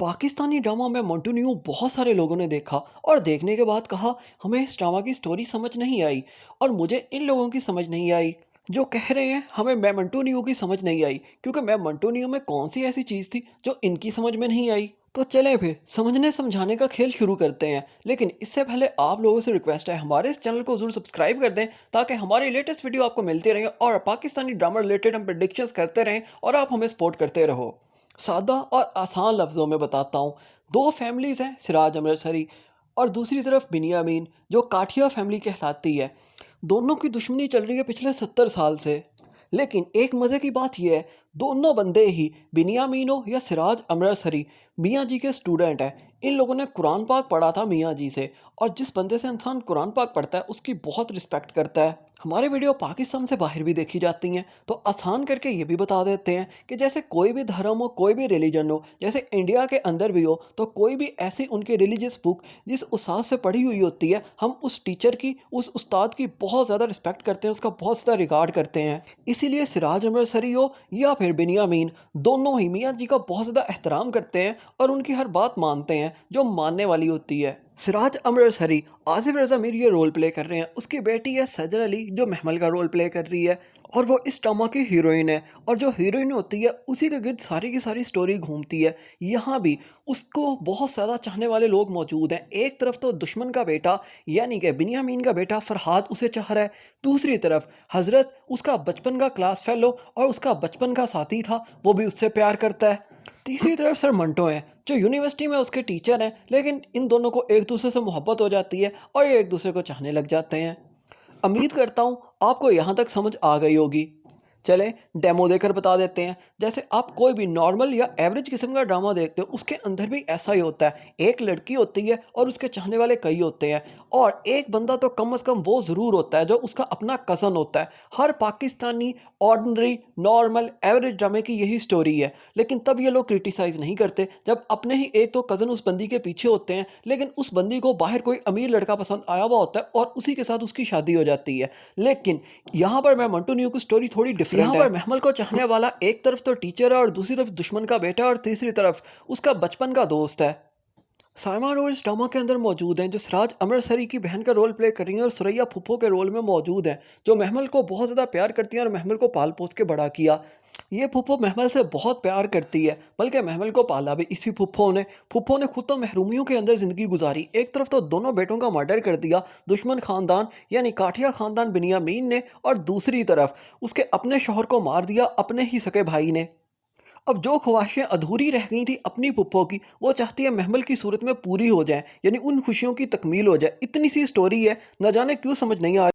Pakistani drama में Mantu new बहुत सारे लोगों ने देखा और देखने के बाद कहा हमें इस ड्रामा की स्टोरी समझ नहीं आई। और मुझे इन लोगों की समझ नहीं आई जो कह रहे हैं हमें मैं मंटू न्यू की समझ नहीं आई, क्योंकि मैं मंटू न्यू में कौन सी ऐसी चीज़ थी जो इनकी समझ में नहीं आई। तो चलें फिर समझने समझाने का खेल शुरू करते हैं, लेकिन इससे पहले आप लोगों से रिक्वेस्ट है हमारे इस चैनल को जरूर सब्सक्राइब कर दें ताकि हमारी लेटेस्ट वीडियो आपको मिलती रहे और पाकिस्तानी ड्रामा रिलेटेड हम प्रेडिक्शंस करते रहें और आप हमें सपोर्ट करते रहो। सादा और आसान लफ्ज़ों में बताता हूँ। दो फैमिलीज़ हैं, सिराज अमृतसरी और दूसरी तरफ बिनियामीन जो काठिया फैमिली कहलाती है। दोनों की दुश्मनी चल रही है पिछले 70 साल से। लेकिन एक मज़े की बात यह है, दोनों बंदे ही बिनियामीन हो या सिराज अमृतसरी मियाँ जी के स्टूडेंट हैं। इन लोगों ने कुरान पाक पढ़ा था मियाँ जी से, और जिस बंदे से इंसान कुरान पाक पढ़ता है उसकी बहुत रिस्पेक्ट करता है। हमारे वीडियो पाकिस्तान से बाहर भी देखी जाती हैं, तो आसान करके ये भी बता देते हैं कि जैसे कोई भी धर्म हो, कोई भी रिलीजन हो, जैसे इंडिया के अंदर भी हो, तो कोई भी ऐसी उनकी रिलीजियस बुक जिस उस्ताद से पढ़ी हुई होती है, हम उस टीचर की, उस उस्ताद की बहुत ज़्यादा रिस्पेक्ट करते हैं, उसका बहुत ज़्यादा रिगार्ड करते हैं। इसीलिए सिराज अमृतसरी हो या फिर बिनियामीन, दोनों ही मियाँ जी का बहुत ज़्यादा एहतराम करते हैं और उनकी हर बात मानते हैं जो मानने वाली होती है। सिराज अमृतसरी आसिफ रज़ा मीर ये रोल प्ले कर रहे हैं, उसकी बेटी है सजल अली जो महमल का रोल प्ले कर रही है, और वो इस ड्रामा की हीरोइन है। और जो हीरोइन होती है उसी के गिर्द सारी की सारी स्टोरी घूमती है। यहाँ भी उसको बहुत ज़्यादा चाहने वाले लोग मौजूद हैं। एक तरफ तो दुश्मन का बेटा यानी कि बिनियामीन का बेटा फरहाद उसे चाह रहा है, दूसरी तरफ हजरत उसका बचपन का क्लास फेलो और उसका बचपन का साथी था, वो भी उससे प्यार करता है। तीसरी तरफ सर मंटो हैं जो यूनिवर्सिटी में उसके टीचर हैं, लेकिन इन दोनों को एक दूसरे से मोहब्बत हो जाती है और ये एक दूसरे को चाहने लग जाते हैं। उम्मीद करता हूँ आपको यहाँ तक समझ आ गई होगी। चलें डेमो देकर बता देते हैं। जैसे आप कोई भी नॉर्मल या एवरेज किस्म का ड्रामा देखते हो, उसके अंदर भी ऐसा ही होता है। एक लड़की होती है और उसके चाहने वाले कई होते हैं, और एक बंदा तो कम से कम वो ज़रूर होता है जो उसका अपना कज़न होता है। हर पाकिस्तानी ऑर्डिनरी नॉर्मल एवरेज ड्रामे की यही स्टोरी है। लेकिन तब ये लोग क्रिटिसाइज़ नहीं करते जब अपने ही एक तो कज़न उस बंदी के पीछे होते हैं, लेकिन उस बंदी को बाहर कोई अमीर लड़का पसंद आया हुआ होता है और उसी के साथ उसकी शादी हो जाती है। लेकिन यहाँ पर मैं मंटू न्यू की स्टोरी थोड़ी डिफरेंट है। यहाँ पर महमल को चाहने वाला एक तरफ तो टीचर है और दूसरी तरफ दुश्मन का बेटा और तीसरी तरफ उसका बचपन का दोस्त है। साइमा नूर इस ड्रामा के अंदर मौजूद हैं जो सिराज अमृतसरी की बहन का रोल प्ले कर रही हैं, और सुरैया फुप्पो के रोल में मौजूद हैं जो महमल को बहुत ज़्यादा प्यार करती हैं और महमल को पाल पोस के बड़ा किया। ये फुप्पो महमल से बहुत प्यार करती है, बल्कि महमल को पाला भी इसी फुप्पो ने खुद तो महरूमियों के अंदर ज़िंदगी गुजारी। एक तरफ तो दोनों बेटों का मर्डर कर दिया दुश्मन ख़ानदान यानी काठिया ख़ानदान बिनियामीन ने, और दूसरी तरफ उसके अपने शौहर को मार दिया अपने ही सके भाई ने। अब जो ख्वाहिशें अधूरी रह गई थी अपनी पुप्पो की, वो चाहती है महमल की सूरत में पूरी हो जाए, यानी उन खुशियों की तकमील हो जाए। इतनी सी स्टोरी है, न जाने क्यों समझ नहीं आ